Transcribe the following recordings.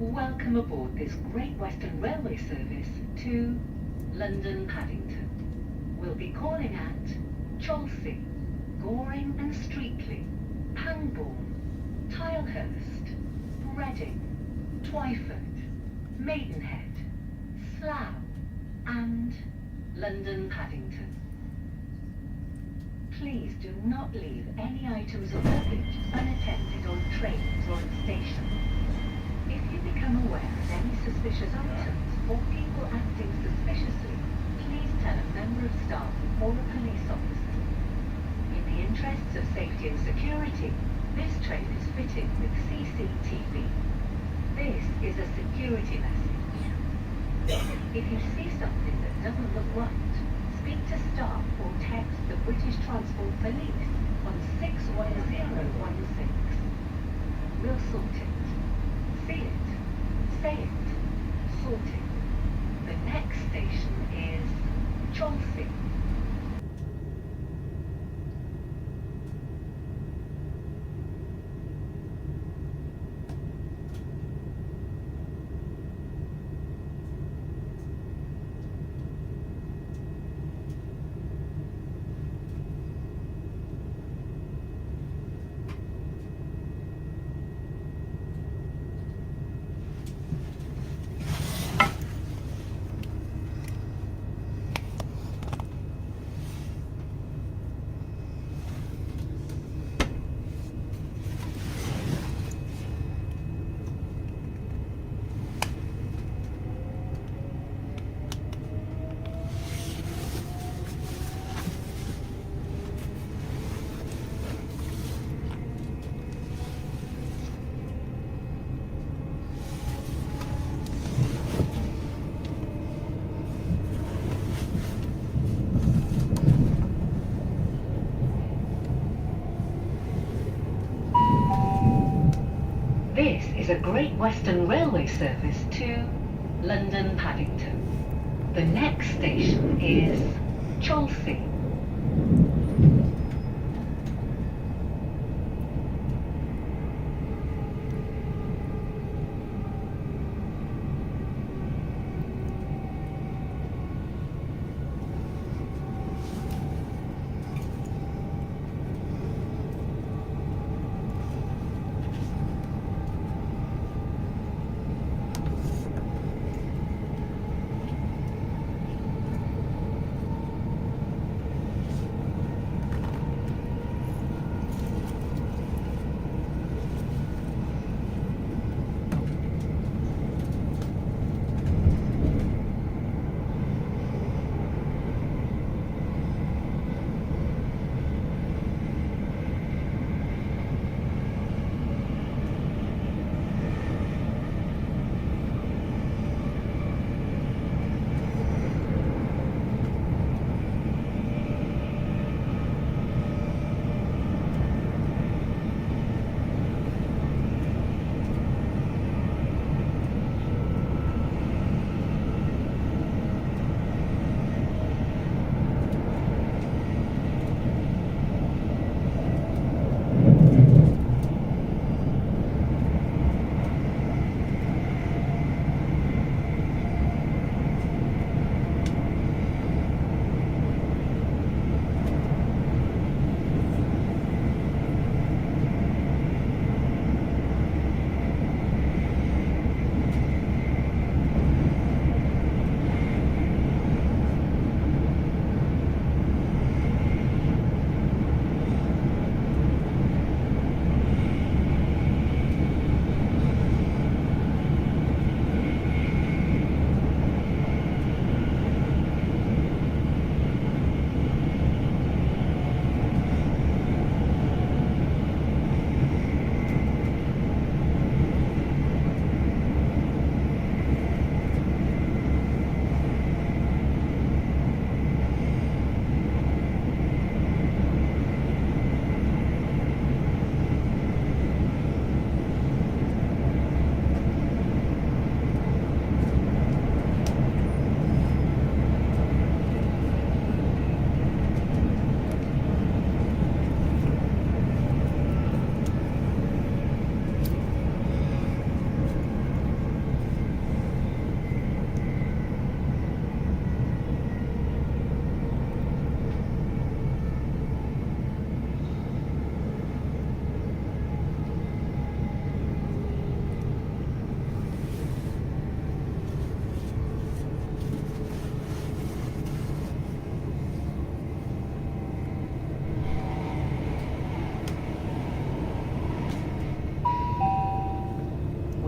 Welcome aboard this Great Western Railway service to London Paddington. We'll be calling at Chelsea, Goring and Streatley, Pangbourne, Tilehurst, Reading, Twyford, Maidenhead, Slough and London Paddington. Please do not leave any items of luggage unattended on trains or at stations. If you become aware of any suspicious items or people acting suspiciously, please tell a member of staff or a police officer. In the interests of safety and security, this train is fitted with CCTV. This is a security message. If you see something that doesn't look right, speak to staff or text the British Transport Police on 61016. We'll sort it. See it. Say it. Sort it. The next station is Chelsea. This is a Great Western Railway service to London Paddington. The next station is Chelsea.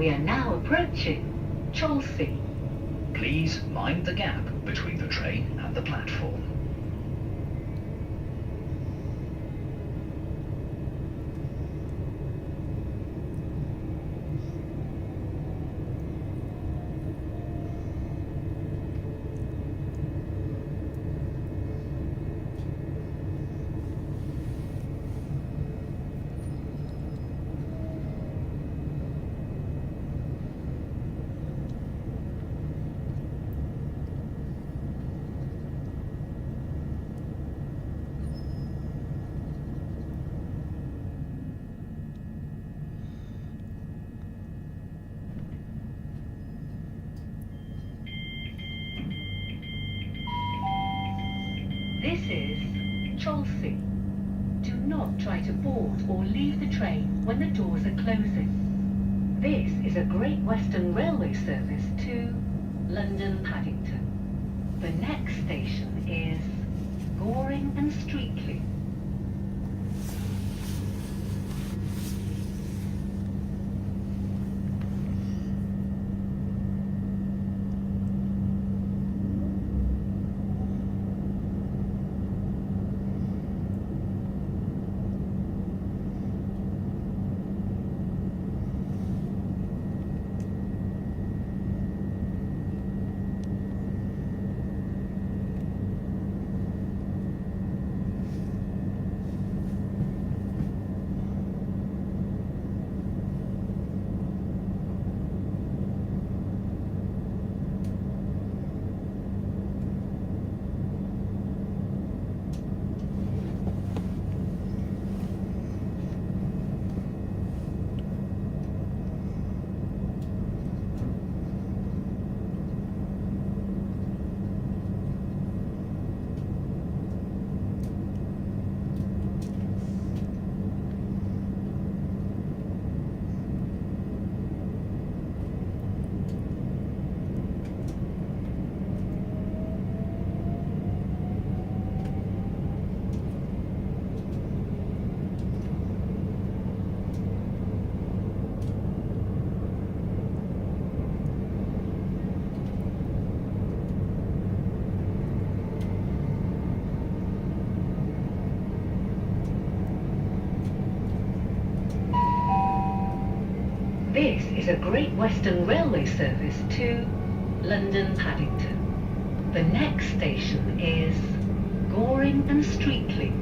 We are now approaching Chelsea. Please mind the gap between the train and the platform. This is Chelsea. Do not try to board or leave the train when the doors are closing. This is a Great Western Railway service to London Paddington. The next station is Goring and Streatley. This is a Great Western Railway service to London Paddington. The next station is Goring and Streatley.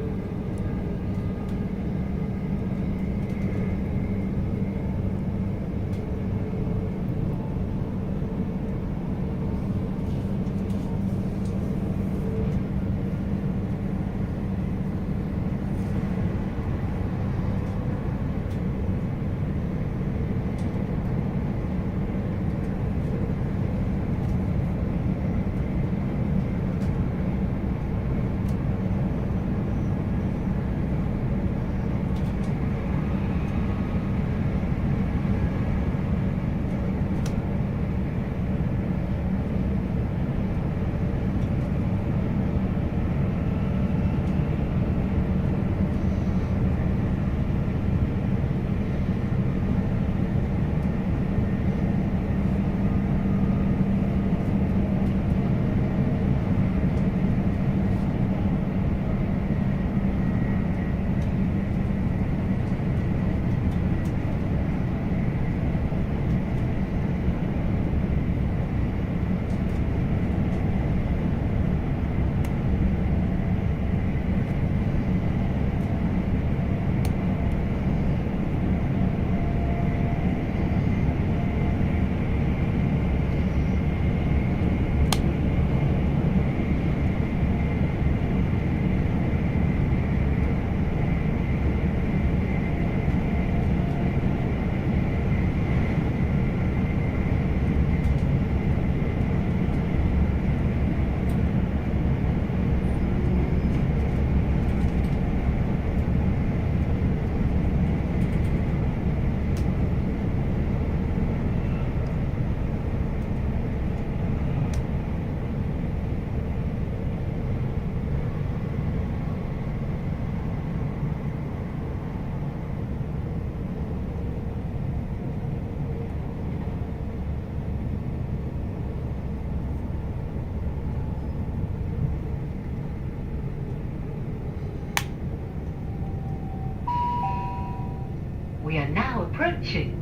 are now approaching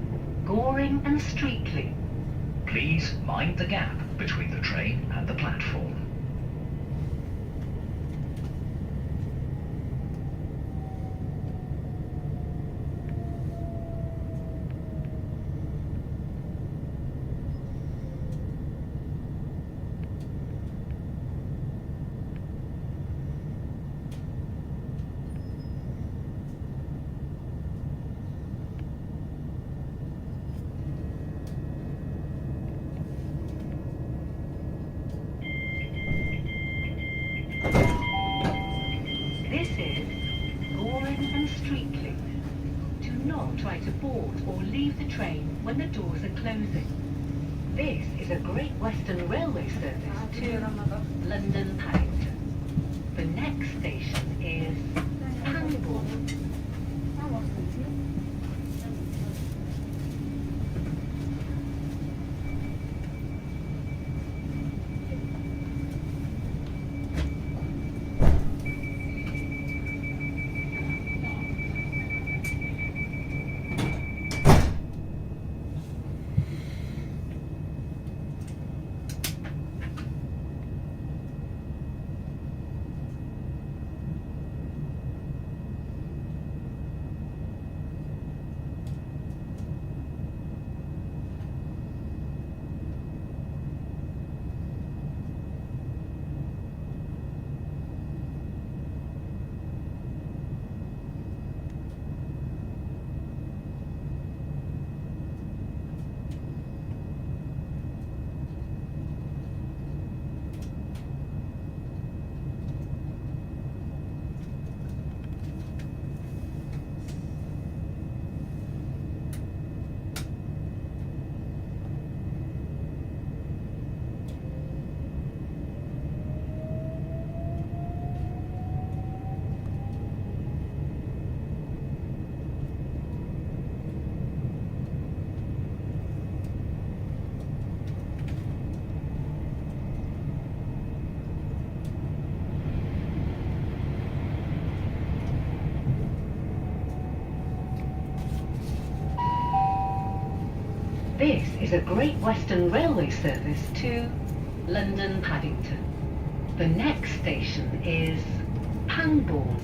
Goring and Streatley. Please mind the gap between the train and the platform. This is Goring and Streatley. Do not try to board or leave the train when the doors are closing. This is a Great Western Railway service to London Paddington. The next station is Pangbourne. This is a Great Western Railway service to London Paddington. The next station is Pangbourne.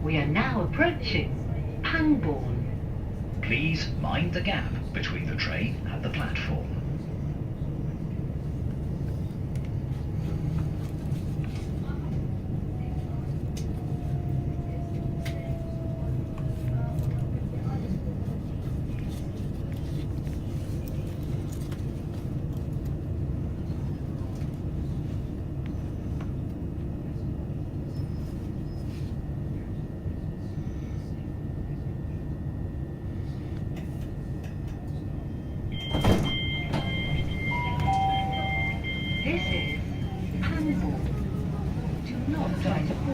We are now approaching Pangbourne. Please mind the gap between the train and the platform.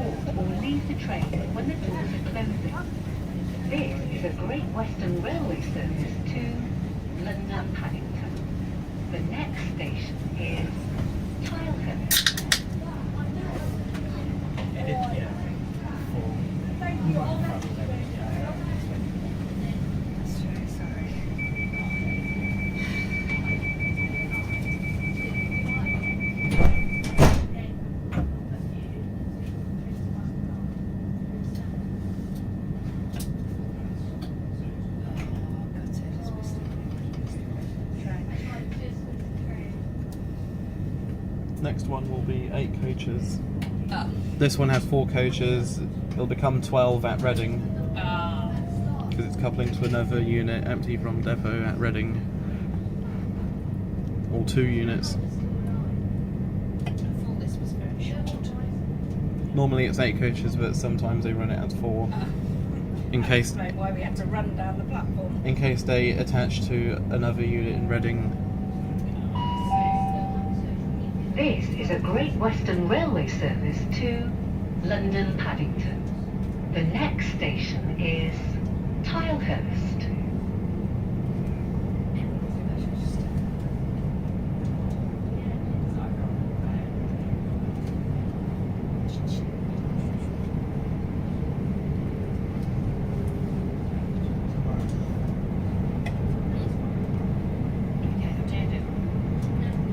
board or leave the train when the doors are closing. This is a Great Western Railway service to London Paddington. The next station is Tilehurst. Next one will be 8 coaches. Ah. This one has 4 coaches. It'll become 12 at Reading because it's coupling to another unit empty from depot at Reading. Or 2 units. I thought this was very short. Normally it's 8 coaches, but sometimes they run it as 4 in case Explain why we had to run down the platform. they attach to another unit in Reading. This is a Great Western Railway service to London Paddington. The next station is Tilehurst.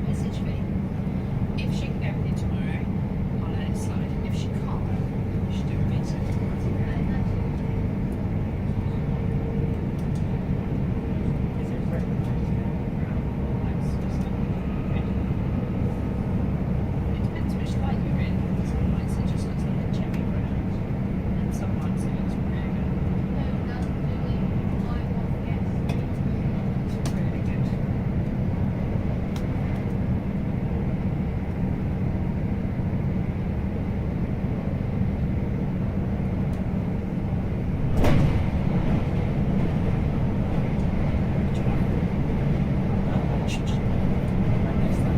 Message me. If she can go with you tomorrow, I'll let it slide. If she can't, we should do a meeting. It depends which light you're in. Some lights it just looks like a cherry brown, and some lights it looks red. It's really good. Oh, you're on that side.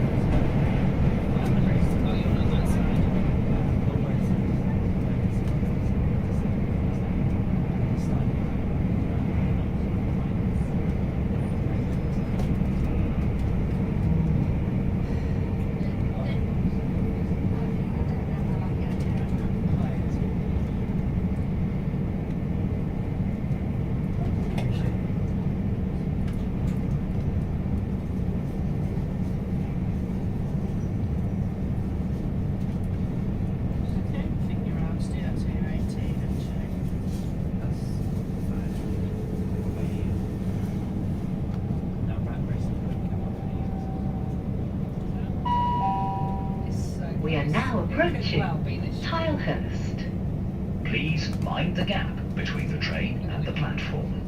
I don't think you're allowed to do that to your 18, actually. It's so We are now close. It could approaching well be this year. Tilehurst. Please mind the gap between the train and the platform.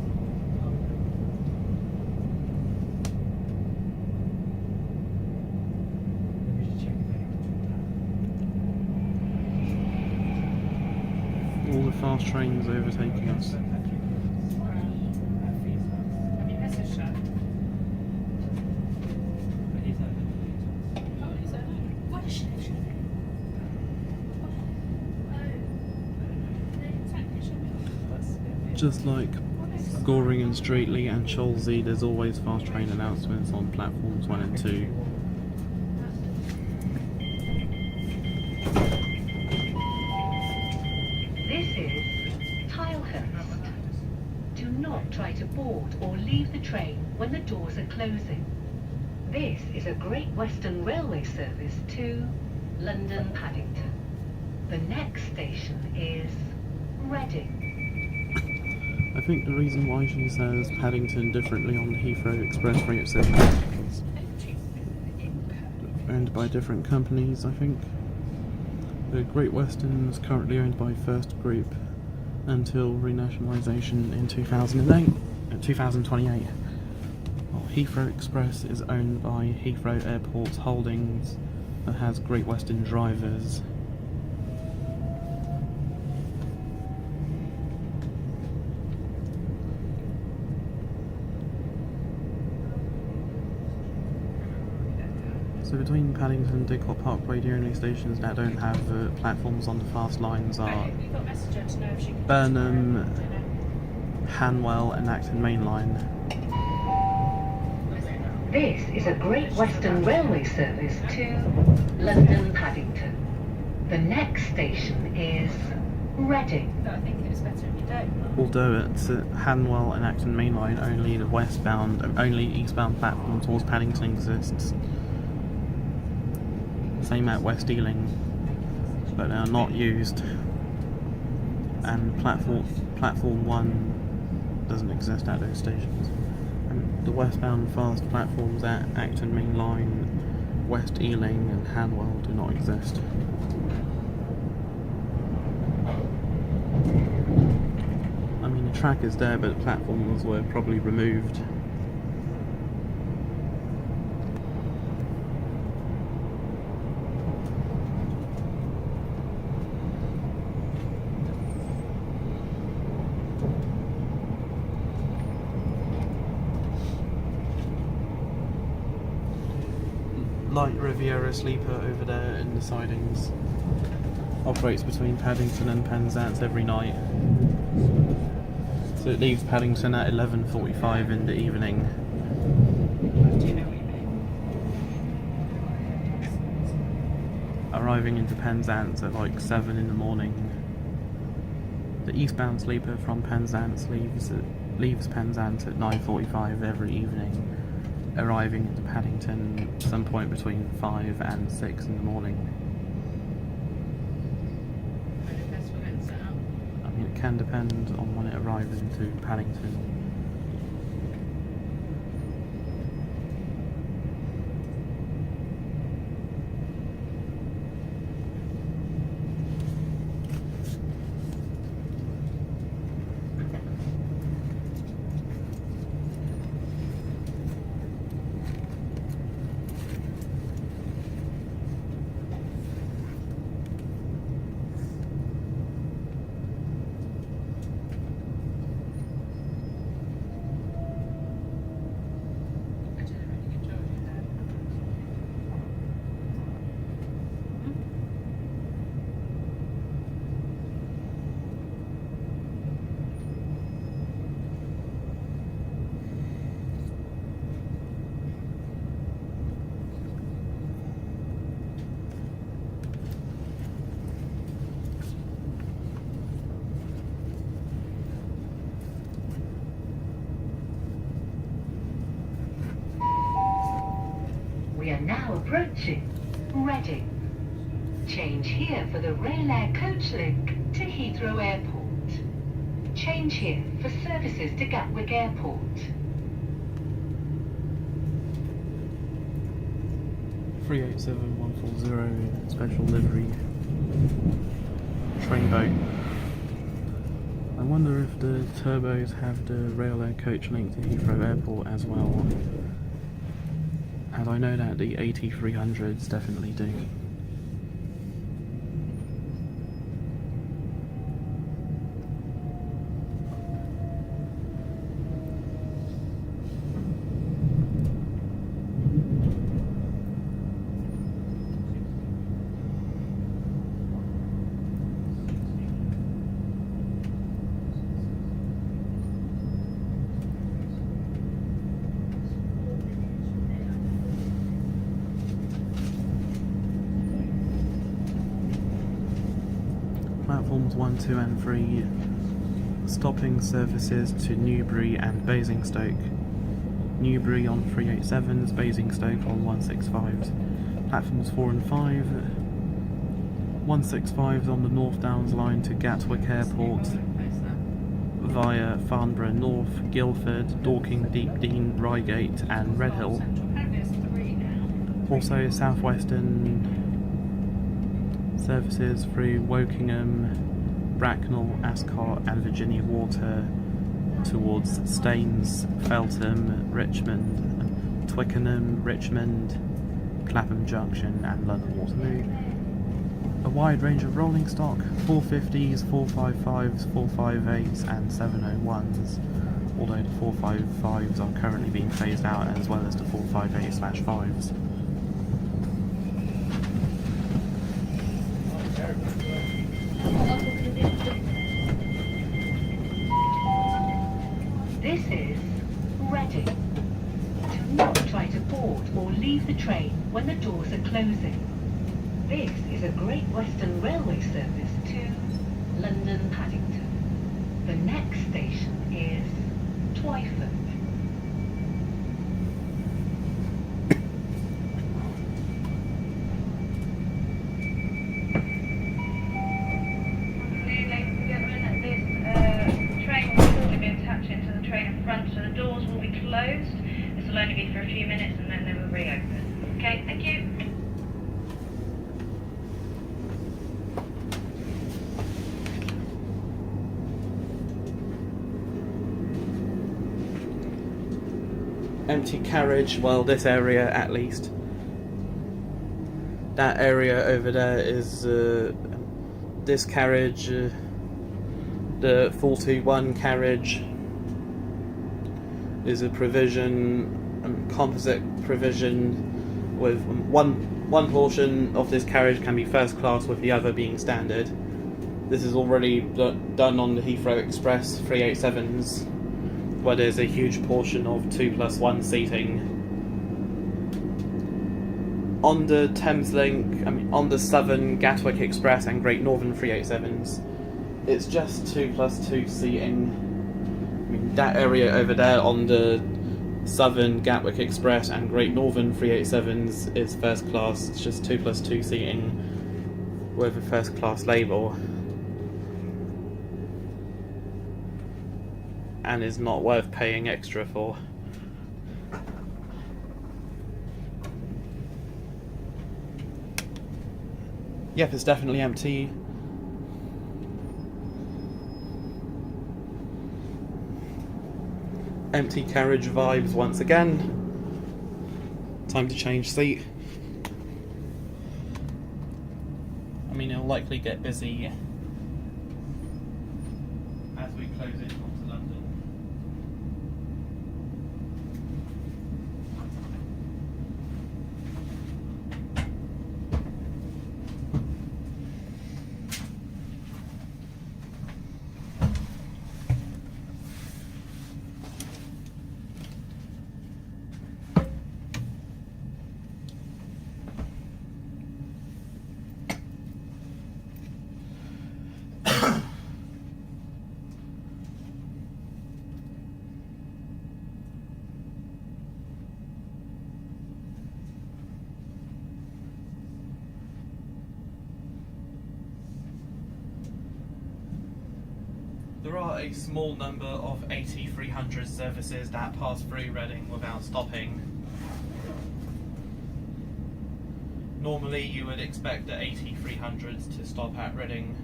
All the fast trains overtaking us. Have you messaged her? Oh, is that her? What is she? Just like Goring and Streatley and Cholsey, there's always fast train announcements on platforms 1 and 2. This is Tilehurst. Do not try to board or leave the train when the doors are closing. This is a Great Western Railway service to London Paddington. The next station is Reading. I think the reason why she says Paddington differently on the Heathrow Express route is because owned by different companies, I think. The Great Western is currently owned by First Group until renationalisation in 2028. While Heathrow Express is owned by Heathrow Airports Holdings that has Great Western drivers. So between Paddington, Didcot Parkway, the only stations that don't have platforms on the fast lines are Okay, we got a message her to know if she can Burnham, just dinner. Hanwell and Acton Main Line. This is a Great Western Railway service to London Paddington. The next station is Reading. No, I think it's better if you don't. Although it's Hanwell and Acton Main Line, only only eastbound platform towards Paddington exists. Same at West Ealing, but they are not used. And platform 1 doesn't exist at those stations. And the westbound fast platforms at Acton Main Line, West Ealing and Hanwell do not exist. I mean, the track is there, but the platforms were probably removed. Light Riviera sleeper over there in the sidings. Operates between Paddington and Penzance every night. So it leaves Paddington at 11:45 in the evening. Do you know what you mean? Arriving into Penzance at like 7 in the morning. The eastbound sleeper from Penzance leaves Penzance at 9:45 every evening, arriving into Paddington some point between 5 and 6 in the morning. When the festival gets set up. I mean, it can depend on when it arrives into Paddington. I did a really good job with that. We are now approaching Reading. Change here for the Rail Air Coach Link to Heathrow Airport. Change here for services to Gatwick Airport. 387140 special livery train boat. I wonder if the turbos have the Rail Air Coach Link to Heathrow Airport as well. And I know that the AT300s definitely do. Platforms 1, 2 and 3, stopping services to Newbury and Basingstoke. Newbury on 387s, Basingstoke on 165s. Platforms 4 and 5, 165s on the North Downs line to Gatwick Airport via Farnborough North, Guildford, Dorking, Deepdean, Reigate and Redhill. Apparently it's 3 now. Also Southwestern services through Wokingham, Bracknell, Ascot and Virginia Water towards Staines, Feltham, Richmond, Twickenham, Richmond, Clapham Junction and London Waterloo. A wide range of rolling stock, 450s, 455s, 458s and 701s, although the 455s are currently being phased out as well as the 458/5s. This is Reading. Do not try to board or leave the train when the doors are closing. This is a Great Western Railway service to London Paddington. The next station is Twyford. Ladies and gentlemen, this train will shortly be attaching to the train in front, so the doors will be closed. This will only be for a few minutes and then they will reopen. Okay, thank you. Empty carriage, well, this area at least. That area over there is this carriage, the 421 carriage is a provision, composite provision, with one portion of this carriage can be first class with the other being standard. This is already done on the Heathrow Express 387s, where there's a huge portion of 2+1 seating. On the Thameslink, on the Southern Gatwick Express and Great Northern 387s, it's just 2+2 seating. That area over there on the Southern Gatwick Express and Great Northern 387s is first class. It's just 2+2 seating with a first class label, and is not worth paying extra for. Yep, it's definitely empty. Empty carriage vibes once again. Time to change seat. It'll likely get busy as we close in onto London. There are a small number of AT300 services that pass through Reading without stopping. Normally you would expect the AT300s to stop at Reading.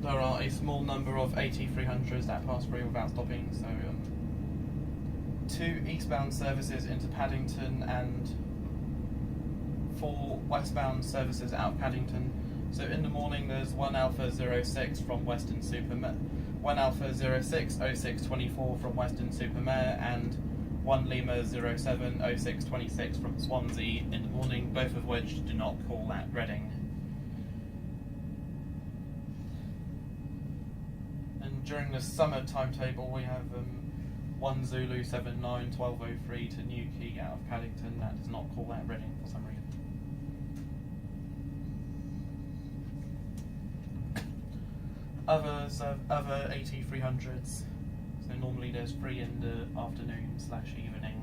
There are a small number of AT300s that pass through without stopping, so 2 eastbound services into Paddington and 4 westbound services out of Paddington. So in the morning there's 1 Alpha 06 from Weston-super-Mare, 1 Alpha 06 0624 from Weston-super-Mare, and 1 Lima 07 0626 from Swansea in the morning, both of which do not call at Reading. During the summer timetable, we have 1 Zulu 79 1203 to Newquay out of Paddington. That does not call out Reading for some reason. Other AT300s. So normally there's 3 in the afternoon/evening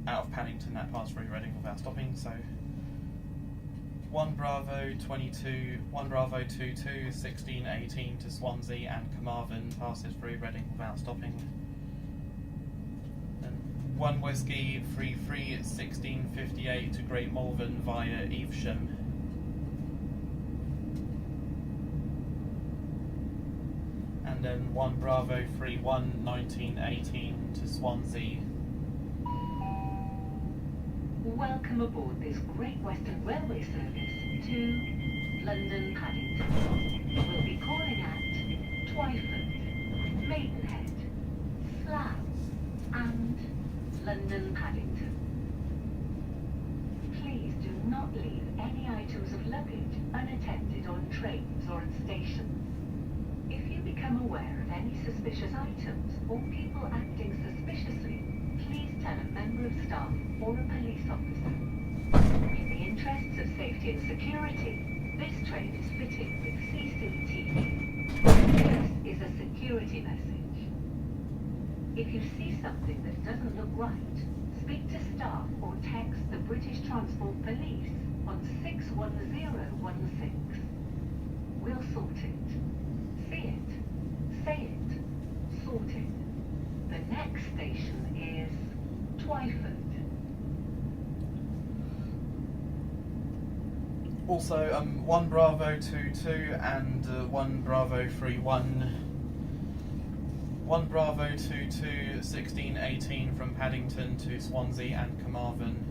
out of Paddington that pass through Reading without stopping. So 1 Bravo 22, 1 Bravo 22, 1618 to Swansea and Carmarthen passes through Reading without stopping. And 1 Whiskey 33, 1658 to Great Malvern via Evesham. And then 1 Bravo 31, 1918 to Swansea. Welcome aboard this Great Western Railway service to London Paddington. We'll be calling at Twyford, Maidenhead, London Paddington. Please do not leave any items of luggage unattended on trains or at stations. If you become aware of any suspicious items or people acting suspiciously, please tell a member of staff or a police officer. In the interests of safety and security, this train is fitted with CCTV. This is a security message. If you see something that doesn't look right, speak to staff or text the British Transport Police on 61016. We'll sort it. See it, say it, sort it. The next station is Twyford. Also, 1 Bravo 22 and 1 Bravo 31. 1 Bravo 22 1618 from Paddington to Swansea and Carmarthen.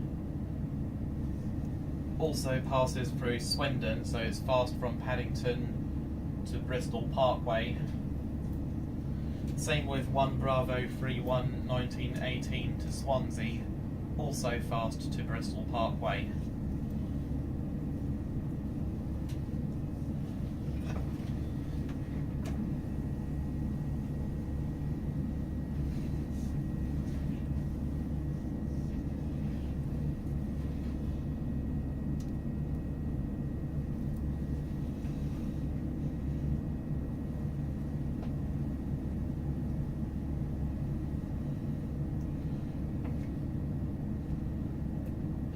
Also passes through Swindon, so it's fast from Paddington to Bristol Parkway. Same with 1 Bravo 31 1918 to Swansea, also fast to Bristol Parkway.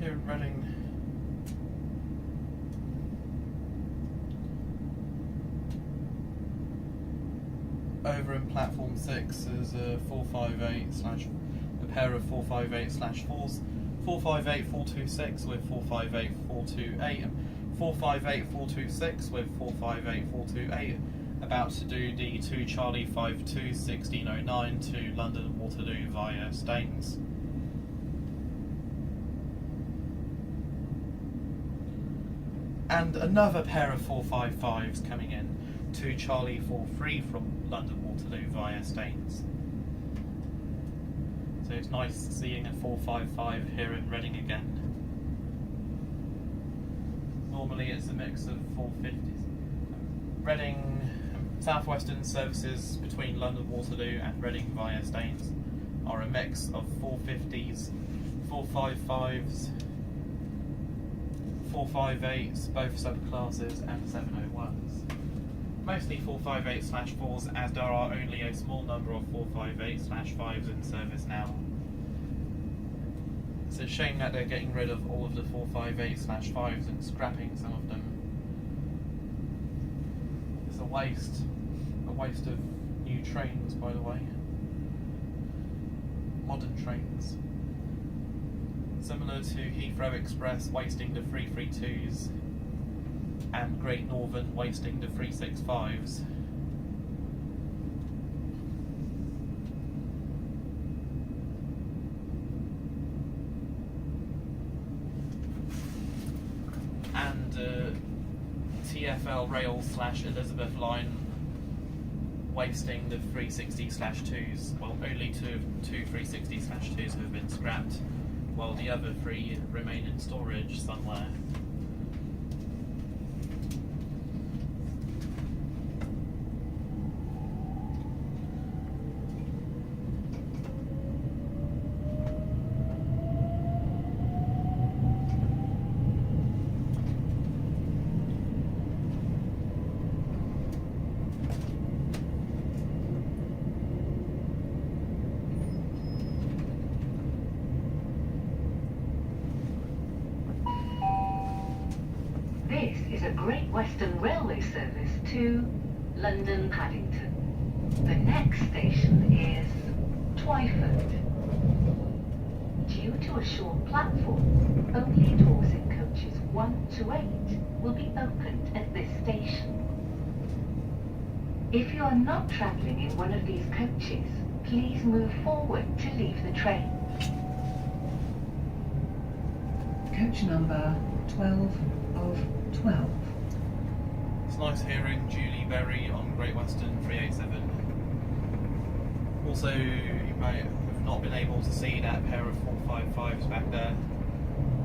Here in Reading, over in platform 6 is a 458 a pair of 458/4s, 458-426 with 458-428, 458-426 with 458-428, about to do the 2 Charlie 52 1609 to London Waterloo via Staines. And another pair of 455s coming in, 2 Charlie 43 from London Waterloo via Staines. So it's nice seeing a 455 here in Reading again. Normally it's a mix of 450s. Reading South Western services between London Waterloo and Reading via Staines are a mix of 450s, 455s, 458s, both subclasses, and 701s. Mostly 458/4s, as there are only a small number of 458/5s in service now. It's a shame that they're getting rid of all of the 458/5s and scrapping some of them. It's a waste of new trains, by the way. Modern trains. Similar to Heathrow Express wasting the 332s and Great Northern wasting the 365s. And TfL Rail / Elizabeth Line wasting the 360/2s. Well, only two 360/2s have been scrapped, while the other 3 remain in storage somewhere. This is a Great Western Railway service to London Paddington. The next station is Twyford. Due to a short platform, only doors in coaches 1 to 8 will be opened at this station. If you are not travelling in one of these coaches, please move forward to leave the train. Coach number 12 of 12. It's nice hearing Julie Berry on Great Western 387. Also, you may have not been able to see that pair of 455s back there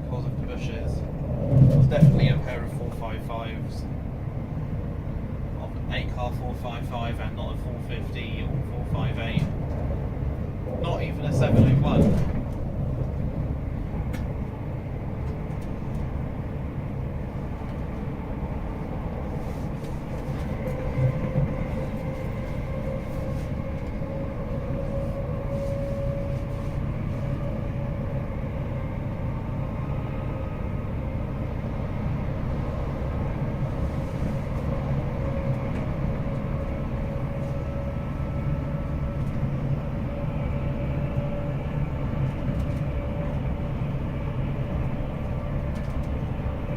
because of the bushes. It was definitely a pair of 455s. Of an 8-car 455 and not a 450 or 458. Not even a 701.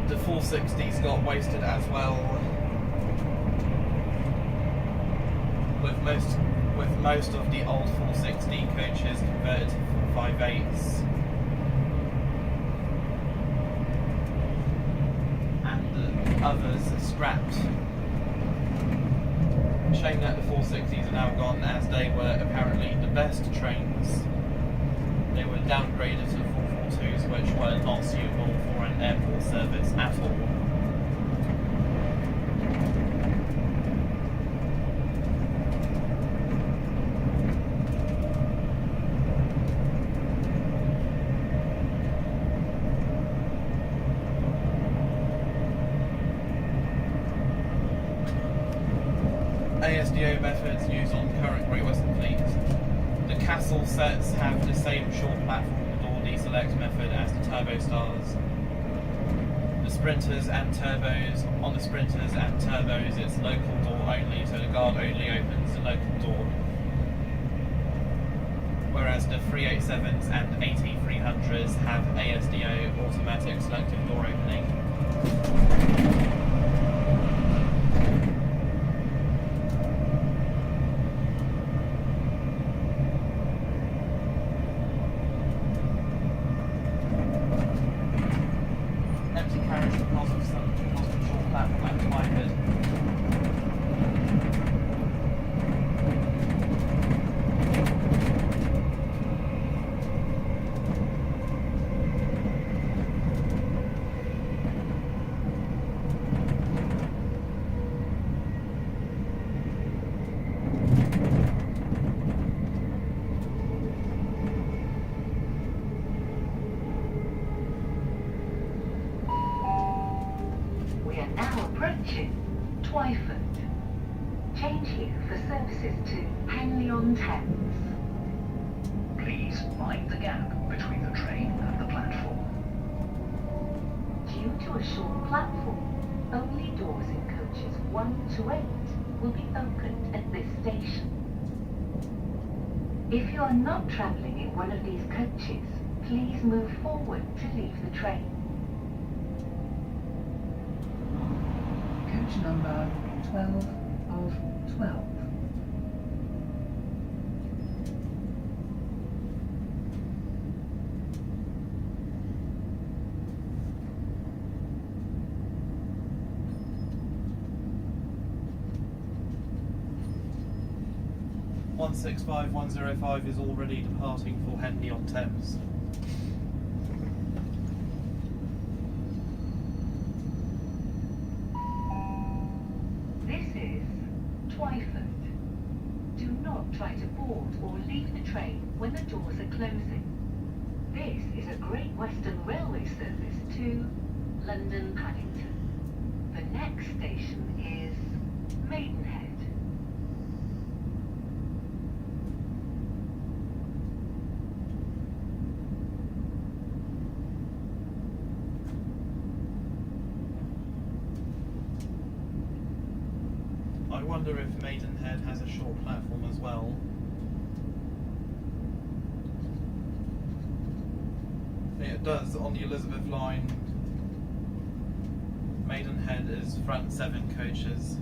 The 460s got wasted as well, with most of the old 460 coaches converted to 458s, and the others scrapped. Shame that the 460s are now gone, as they were apparently the best trains. They were downgraded to 442s, which were not suitable for an airport service at all. ASDO methods used on current Great Western Fleet. The Castle sets have the same short platform door deselect method as the Turbo Stars. The Sprinters and Turbos, on the Sprinters and Turbos it's local door only, so the guard only opens the local door. Whereas the 387s and 8300s have ASDO automatic selective door opening. Empty carriage because of short platform and wide. We are now approaching Twyford. Change here for services to Henley-on-Thames. Please mind the gap between the train and the platform. Due to a short platform, only doors in coaches 1 to 8 will be opened at this station. If you are not travelling in one of these coaches, please move forward to leave the train. Coach number 12 of 12. One 105 is already departing for Henley-on-Thames. This is Twyford. Do not try to board or leave the train when the doors are closing. This is a Great Western Railway service to London Paddington. The next station is Maidenhead. I wonder if Maidenhead has a short platform as well. It does on the Elizabeth line. Maidenhead is front 7 coaches.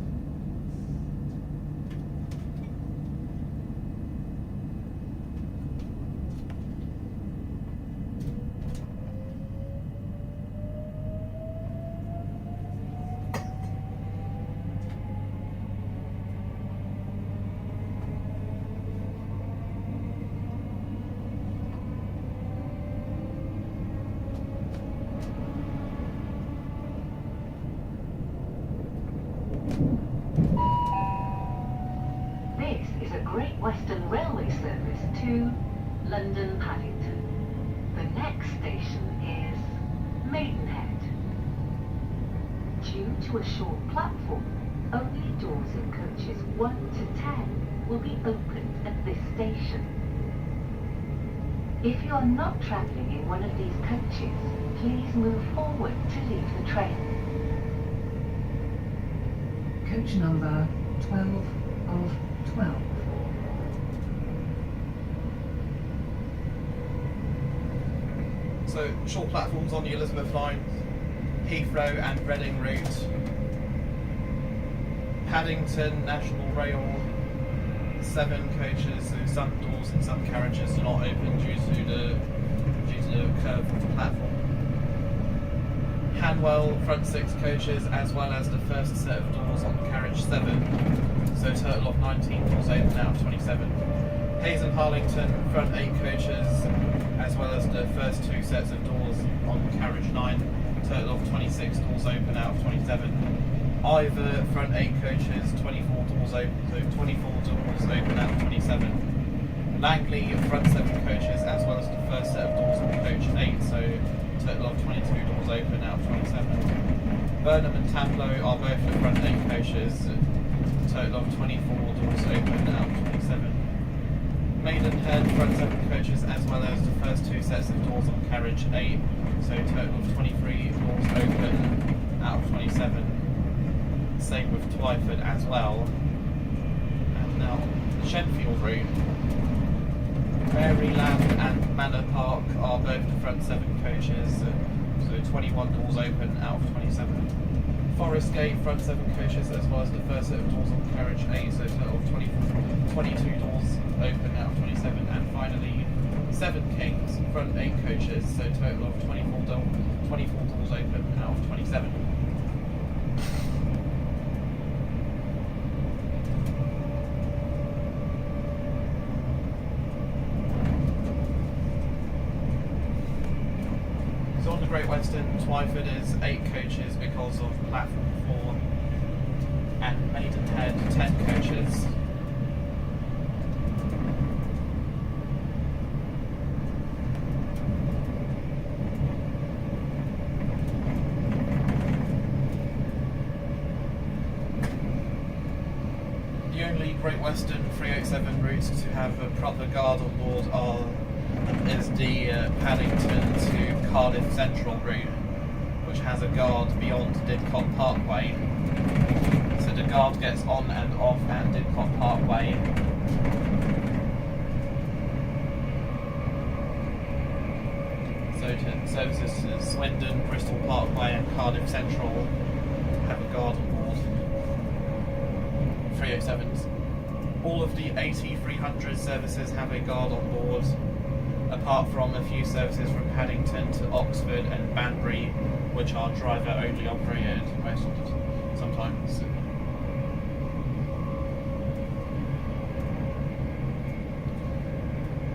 Western Railway service to London Paddington. The next station is Maidenhead. Due to a short platform, only doors in coaches 1 to 10 will be opened at this station. If you are not travelling in one of these coaches, please move forward to leave the train. Coach number 12 of 12. So, short platforms on the Elizabeth line, Heathrow and Reading route, Paddington National Rail, 7 coaches, so some doors and some carriages are not open due to the curve of the platform. Hanwell front 6 coaches, as well as the first set of doors on carriage 7, so a total of 19 doors open out of 27. Hayes and Harlington front 8 coaches, as well as the first 2 sets of doors on carriage 9, total of 26 doors open out of 27. Ivor front 8 coaches, 24 doors open, so 24 doors open out of 27. Langley front 7 coaches, as well as the first set of doors on coach 8, so total of 22 doors open out of 27. Burnham and Tamblow are both the front 8 coaches, total of 24 doors open out of 27. Maidenhead front 7 coaches, as well as the first 2 sets of doors on carriage 8, so total of 23 doors open out of 27. Same with Twyford as well. And now the Shenfield route. Maryland and Manor Park are both the front 7 coaches, so 21 doors open out of 27. Forest Gate front 7 coaches, as well as the first set of doors on carriage 8, so a total of 22 doors open out of 27. And finally, Seven Kings front 8 coaches, so a total of 24 doors open out of 27. So on the Great Western, Twyford is 8 coaches because of platform 4, and Maidenhead 10 coaches. The only Great Western 387 routes to have a proper guard on board is the Paddington to Cardiff Central route, which has a guard beyond Didcot Parkway. So the guard gets on and off at Didcot Parkway. So services to Swindon, Bristol Parkway and Cardiff Central have a guard on board. 307s. All of the 80-300 services have a guard on board, apart from a few services from Paddington to Oxford and Banbury, which are driver only operated most of the time, sometimes.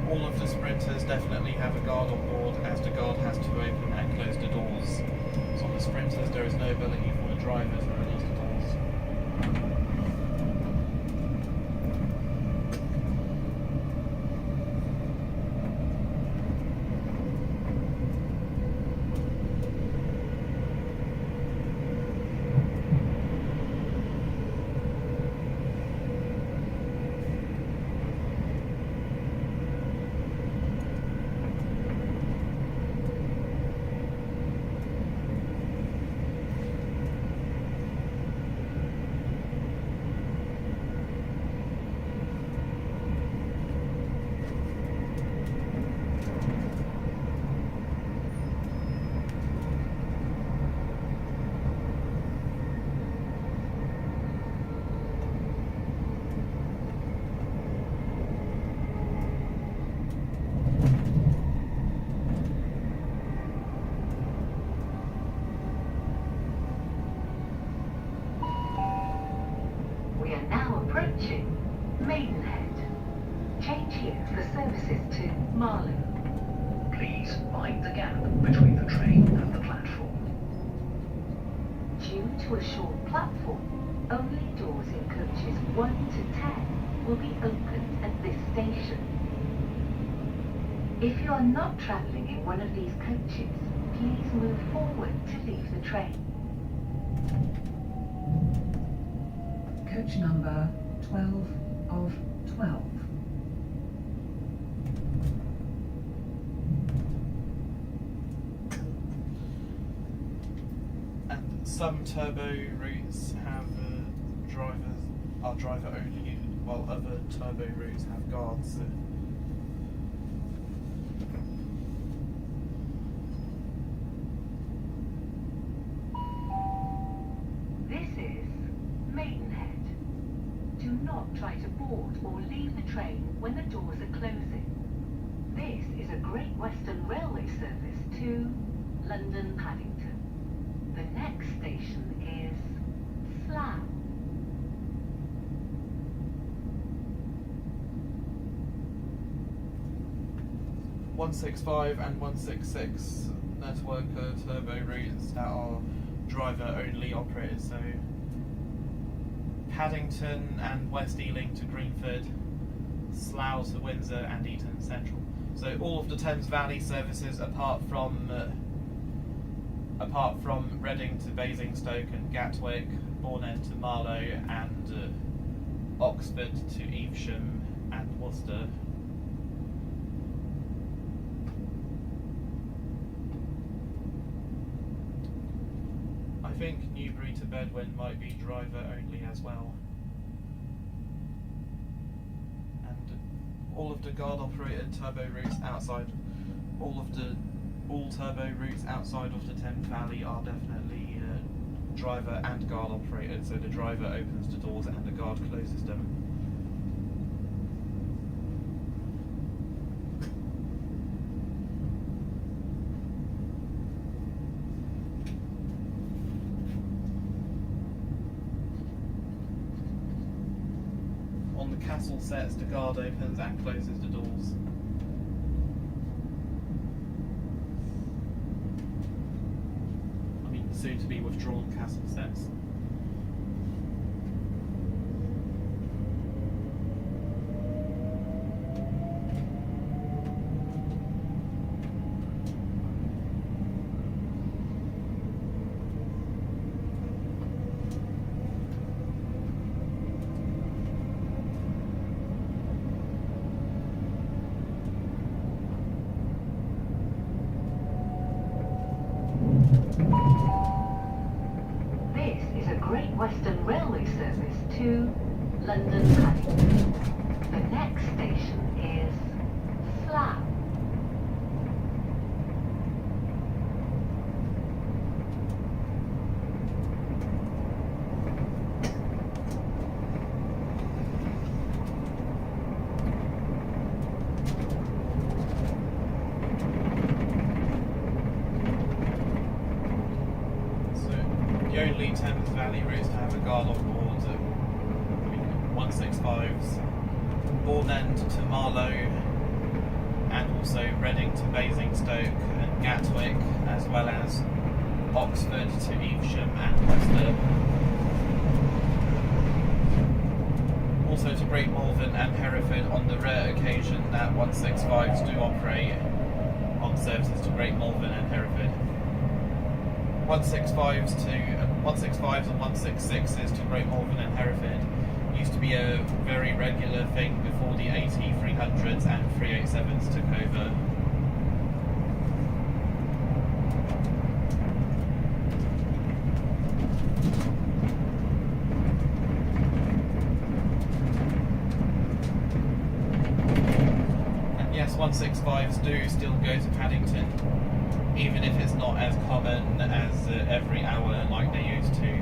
All of the sprinters definitely have a guard on board, as the guard has to open and close the doors. So on the sprinters there is no ability for the drivers to release the doors. We are now approaching Maidenhead. Change here for services to Marlow. Please mind the gap between the train and the platform. Due to a short platform, only doors in coaches 1 to 10 will be opened at this station. If you are not travelling in one of these coaches, please move forward to leave the train. Coach number 12 of 12. And some turbo routes have driver only, while other turbo routes have guards. This is Maidenhead. Do not try to board or leave the train when the doors are closing. This is a Great Western Railway service to London Paddington. The next station is Slough. .165 and 166 network turbo routes that are driver only operated, so Paddington and West Ealing to Greenford, Slough to Windsor and Eton Central. So all of the Thames Valley services apart from Reading to Basingstoke and Gatwick, Bourne End to Marlow and Oxford to Evesham and Worcester. I think Newbury to Bedwyn might be driver only as well. And all of the guard operated turbo routes outside, all turbo routes outside of the Thames Valley are definitely driver and guard operated, so the driver opens the doors and the guard closes them. On the castle sets, the guard opens and closes the doors. I mean, soon to be withdrawn castle sets. This is a Great Western Railway service to London Paddington. The next station is Slough. The only Thames Valley routes to have a guard on board are 165s, Bourne End to Marlow, and also Reading to Basingstoke and Gatwick, as well as Oxford to Evesham and Worcester. Also to Great Malvern and Hereford on the rare occasion that 165s do operate on services to Great Malvern and Hereford. 165s and 166s to Great Malvern and Hereford used to be a very regular thing before the AT 300s and 387s took over. And yes, 165s do still go to Paddington, even if it's not as common as every hour like they used to.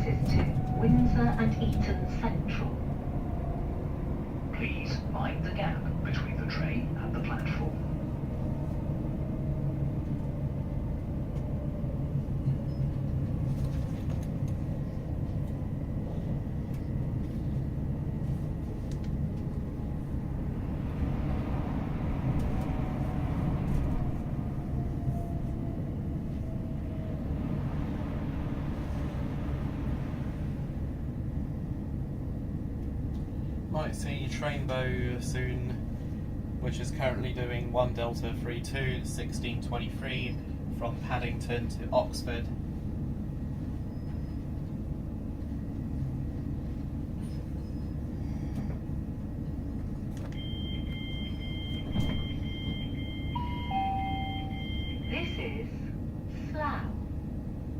services to Windsor and Eton Central. Please mind the gap between the train and the platform. Might see Trainbow soon, which is currently doing 1 Delta 32 1623 from Paddington to Oxford. This is Slough.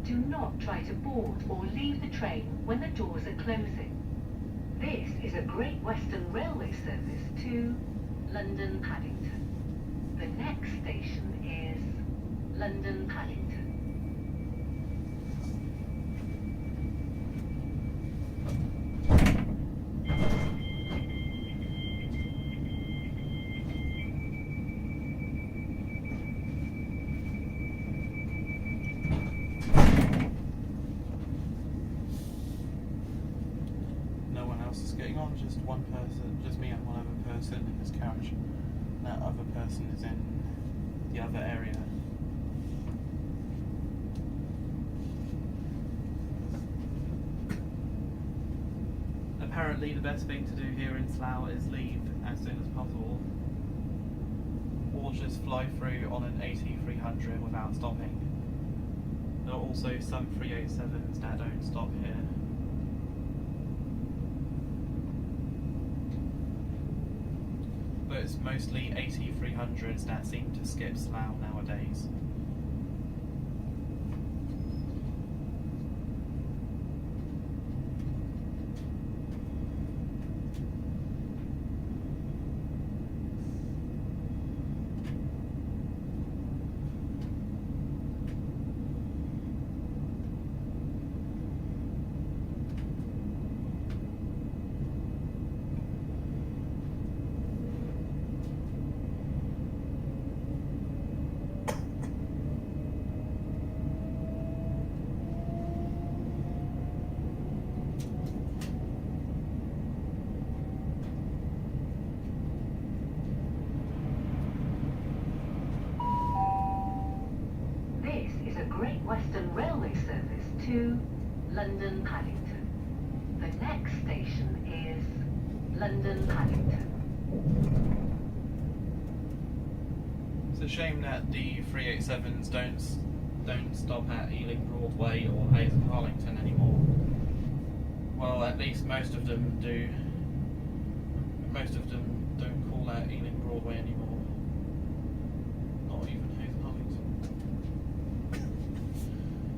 Do not try to board or leave the train when the doors are closing. This is a Great Western Railway service to London Paddington. The next station is London Paddington. No one else is getting on, just one person, just me and one other person in this carriage. That other person is in the other area. Apparently the best thing to do here in Slough is leave as soon as possible, or just fly through on an AT300 without stopping. There are also some 387s that don't stop here. But it's mostly AT300s that seem to skip Slough nowadays. Great Western Railway service to London Paddington. The next station is London Paddington. It's a shame that the 387s don't stop at Ealing Broadway or Hayes and Harlington anymore. Well, at least most of them do. Most of them don't call at Ealing Broadway anymore. Not even Hayes and Harlington.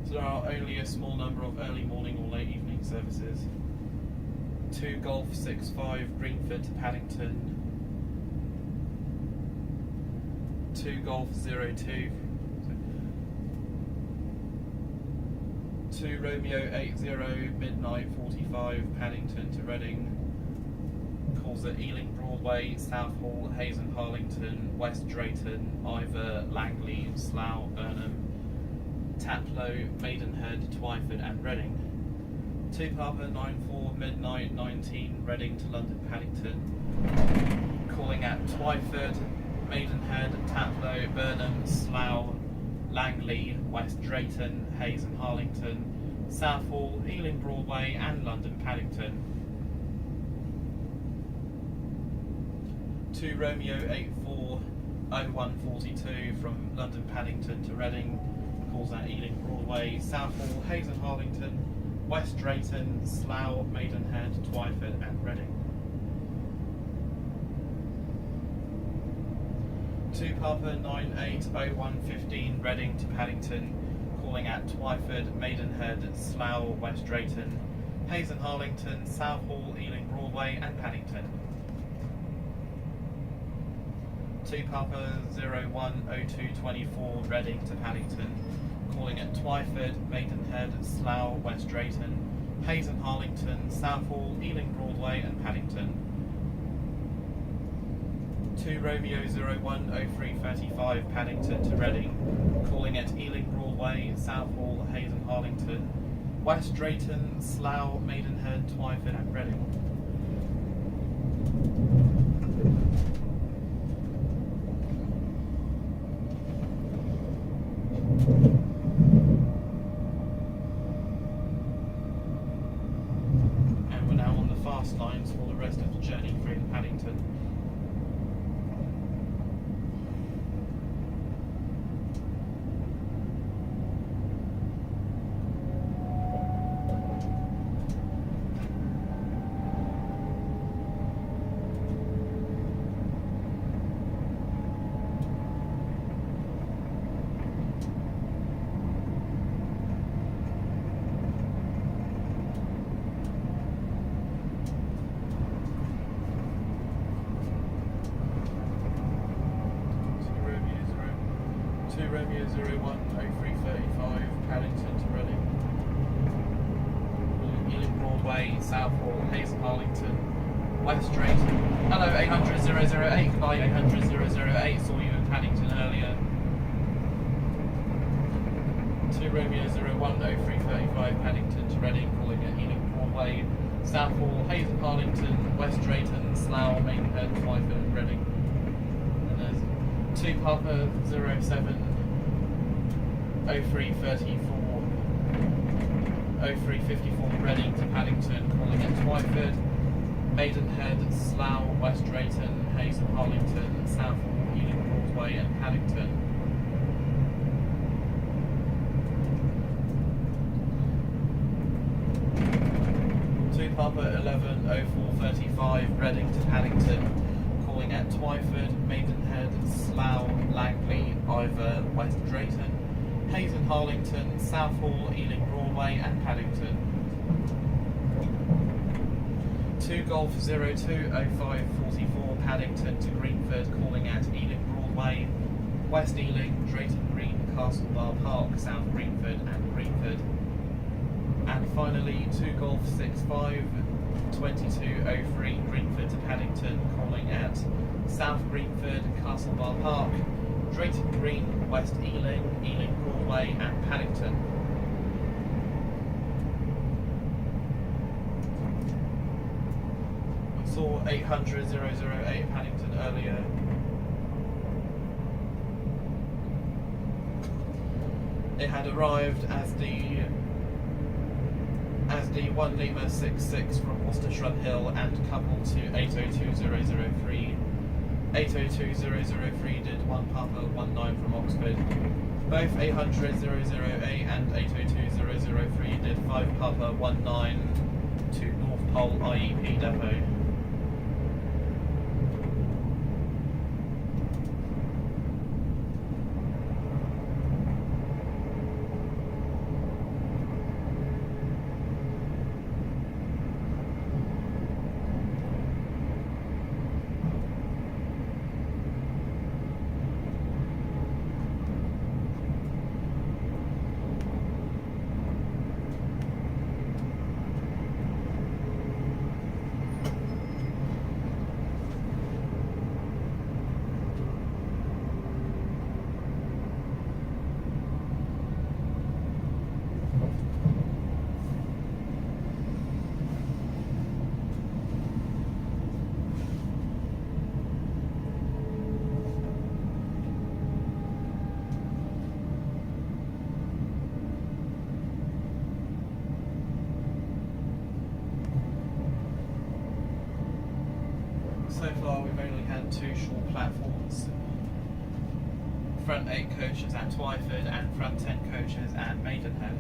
So there are only a small number of early morning or late evening services. 2 Golf 65 Greenford to Paddington. 2 Golf 02. 2 Romeo 80 Midnight 45 Paddington to Reading. Calls at Ealing Broadway, Southall, Hayes and Harlington, West Drayton, Ivor, Langley, Slough, Burnham, Taplow, Maidenhead, Twyford and Reading. 2 Papa 94 Midnight 19 Reading to London Paddington. Calling at Twyford, Maidenhead, Taplow, Burnham, Slough, Langley, West Drayton, Hayes and Harlington, Southall, Ealing Broadway and London Paddington. 2 Romeo 84 0142 from London Paddington to Reading. Calls at Ealing Broadway, Southall, Hayes and Harlington, West Drayton, Slough, Maidenhead, Twyford and Reading. 2 Papa 980115 Reading to Paddington, calling at Twyford, Maidenhead, Slough, West Drayton, Hayes and Harlington, Southall, Ealing Broadway and Paddington. 2 Papa 010224 Reading to Paddington, calling at Twyford, Maidenhead, Slough, West Drayton, Hayes and Harlington, Southall, Ealing Broadway and Paddington. 2 Romeo 010335 Paddington to Reading, calling at Ealing Broadway, Southall, Hayes and Harlington, West Drayton, Slough, Maidenhead, Twyford and Reading. And we're now on the fast lines for the rest of the journey through Paddington. Romeo 010335 Paddington to Reading. Ealing Broadway, Southall, Hayes and Harlington, West Drayton. Hello 800 008, goodbye 800 008, saw you in Paddington earlier. 2 Romeo 010335 Paddington to Reading, calling at Ealing Broadway, Southall, Hayes and Harlington, West Drayton, Slough, Maidenhead, Twyford and Reading. And there's 2 Papa 07 0334 0354 Reading to Paddington, calling at Twyford, Maidenhead, Slough, West Drayton, Hayes and Harlington, Southall, Ealing Broadway and Paddington. 2 Papa 11 0435 Reading to Paddington, calling at Twyford, Maidenhead, Slough, Langley, Ivor, West Drayton, Hayes and Harlington, Southall, Ealing Broadway and Paddington. 2 Golf 020544 Paddington to Greenford, calling at Ealing Broadway, West Ealing, Drayton Green, Castle Bar Park, South Greenford and Greenford. And finally 2 Golf 652203 Greenford to Paddington, calling at South Greenford, Castle Bar Park, Drayton Green, West Ealing, Ealing Broadway and Paddington. I saw 800 008 Paddington earlier. It had arrived as the 1 Lima 66 from Worcestershire Hill and coupled to 802003. 802003 did 1 Papa 19 from Oxford. Both 800 008 and 802003 did 5 Papa 19 to North Pole IEP depot. So far we've only had 2 short platforms. Front 8 coaches at Twyford and front 10 coaches at Maidenhead.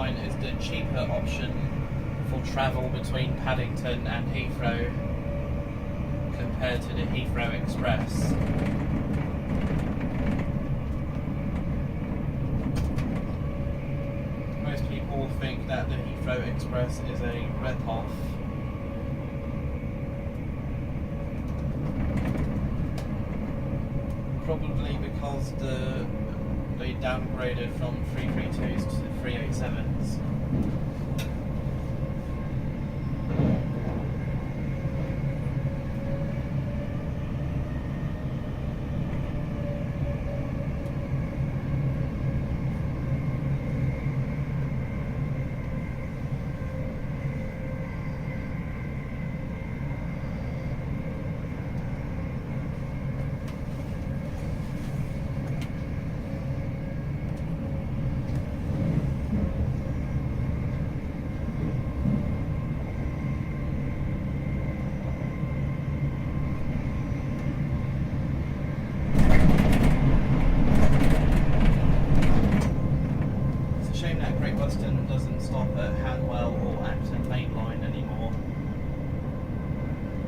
Line is the cheaper option for travel between Paddington and Heathrow compared to the Heathrow Express. Most people think that the Heathrow Express is a rip-off. Probably because they downgraded from 332s to 387s. Doesn't stop at Hanwell or Acton Main Line anymore.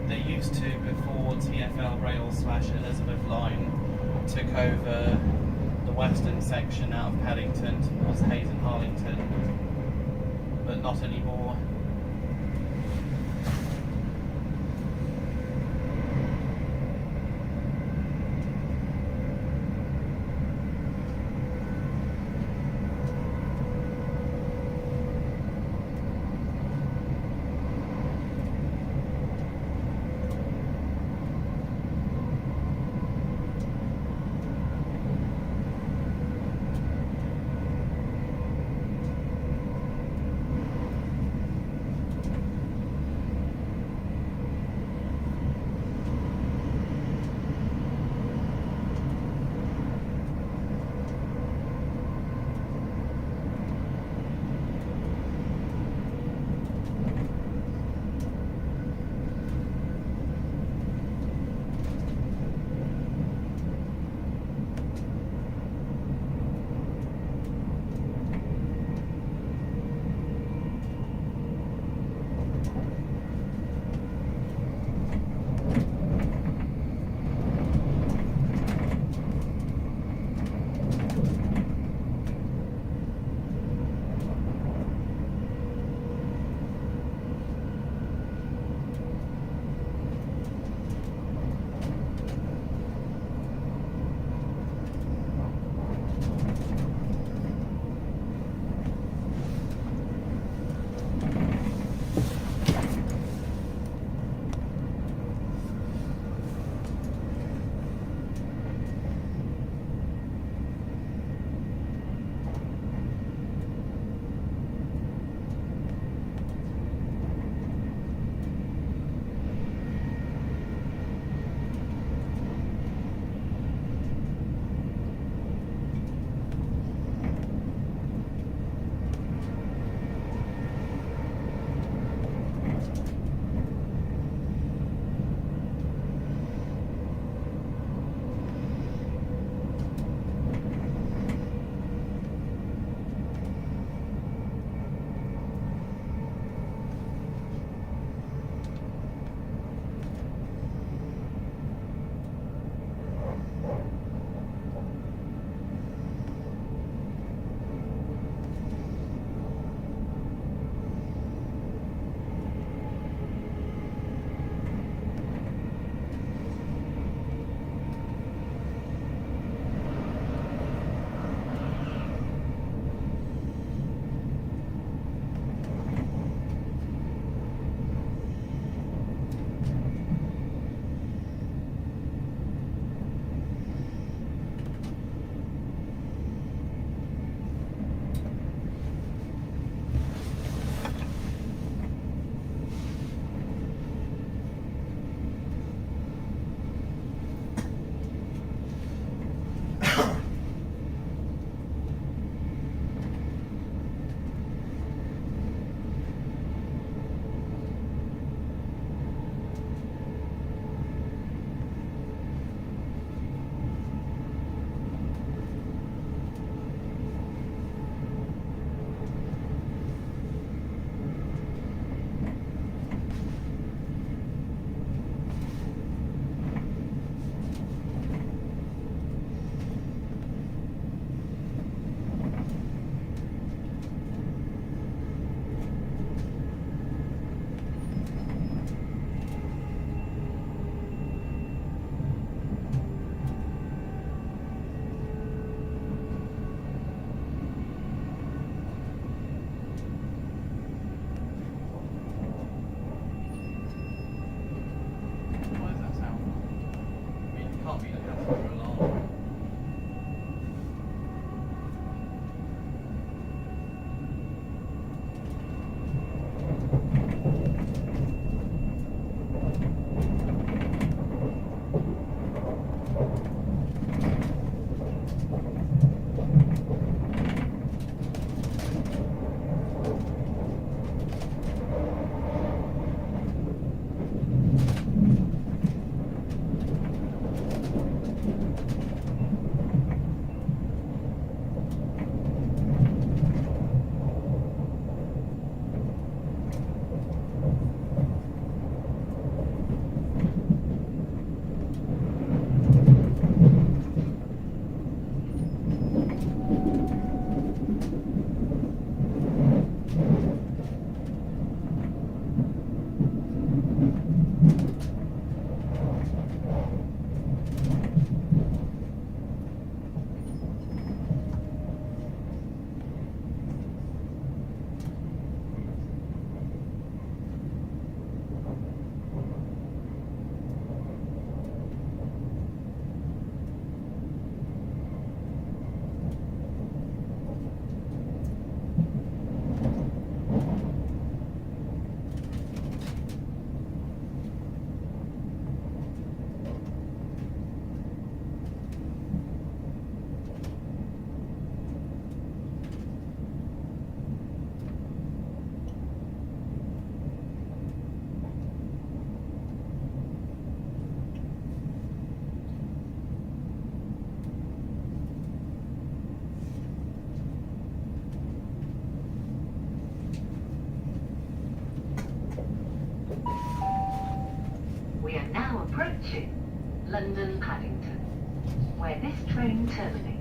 They used to before TfL Rail / Elizabeth Line took over the western section out of Paddington towards Hayes and Harlington, but not anymore. Attention, London Paddington, where this train terminates.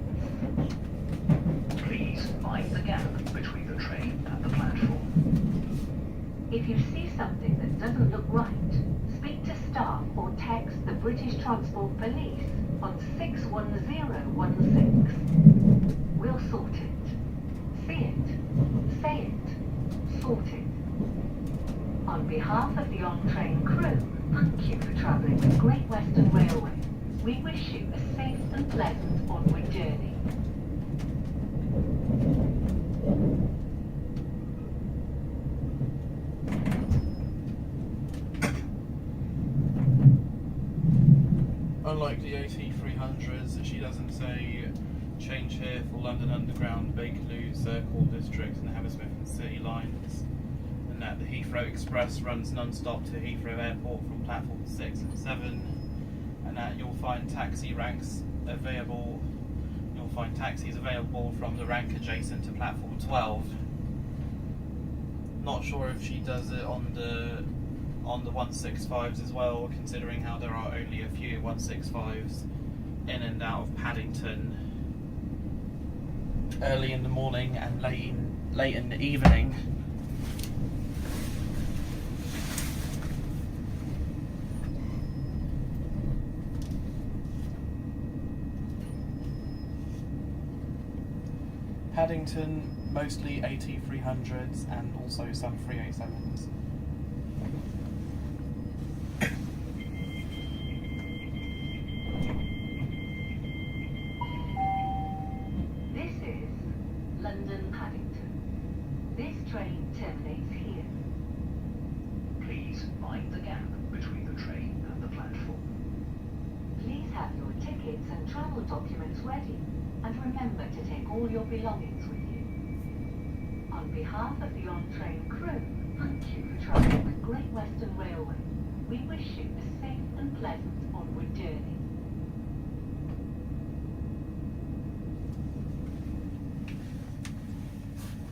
Please mind the gap between the train and the platform. If you see something that doesn't look right, speak to staff or text the British Transport Police on 61016. We'll sort it. See it, say it, sort it. On behalf of the on-train crew, thank you for travelling with Great Western Railway. We wish you a safe and pleasant onward journey. Unlike the AT300s, she doesn't say change here for London Underground, Bakerloo, Circle, District and Hammersmith and City lines. And that the Heathrow Express runs non-stop to Heathrow Airport from platforms 6 and 7. And that you'll find taxi ranks available. You'll find taxis available from the rank adjacent to platform 12. Not sure if she does it on the 165s as well, considering how there are only a few 165s in and out of Paddington early in the morning and late in the evening. Paddington, mostly AT300s and also some 387s. This is London Paddington. This train terminates here. Please mind the gap between the train and the platform. Please have your tickets and travel documents ready, and remember to take all your belongings with you. On behalf of the on-train crew, thank you for travelling with Great Western Railway. We wish you a safe and pleasant onward journey.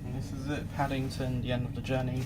And this is it, Paddington, the end of the journey.